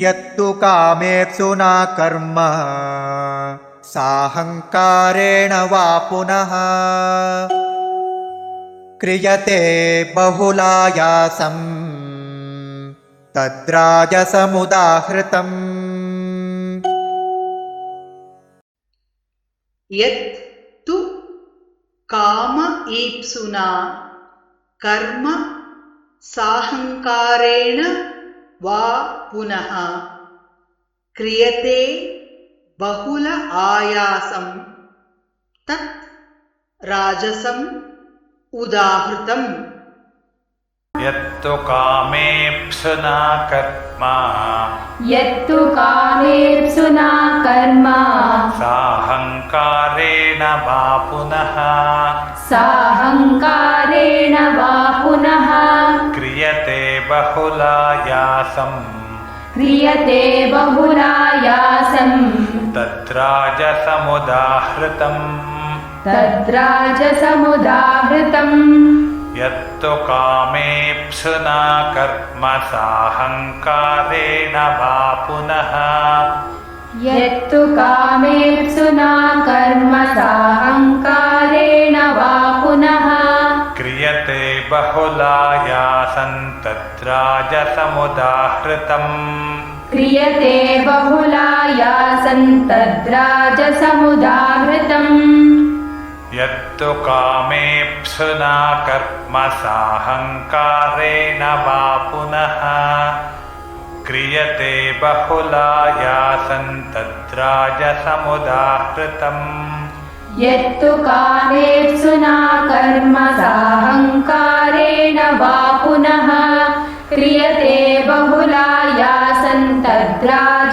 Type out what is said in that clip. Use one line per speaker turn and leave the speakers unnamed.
यत्तु कामेप्सुना कर्म साहंकारेण वा पुनः क्रियते बहुलायासं तद्राजसमुदाहृतम्।
यत् तु काम ईप्सुना कर्म साहंकारेण वा पुनः क्रियते बहुल आयासं तत् राजसम् उदाहृतम्।
यत्तु कामेप्सुना कर्म साहंकारेण वा पुनः क्रियते बहुलायासं तद्राजसमुदाहृतम्। यत्तु कामेप्सुना कर्म साहंकारेण वा पुनः क्रियते बहुलायासं तद्राजसमुदाहृतम्। यत्तु कामेप्सुना कर्म साहंकारेण वा पुनः क्रियते बहुलायासं तद्राजसमुदाहृतम्।
यत्तु कामेप्सुना कर्म साहंकारेण वा पुनः क्रियते बहुलायासं तद्राजसमुदाहृतम्।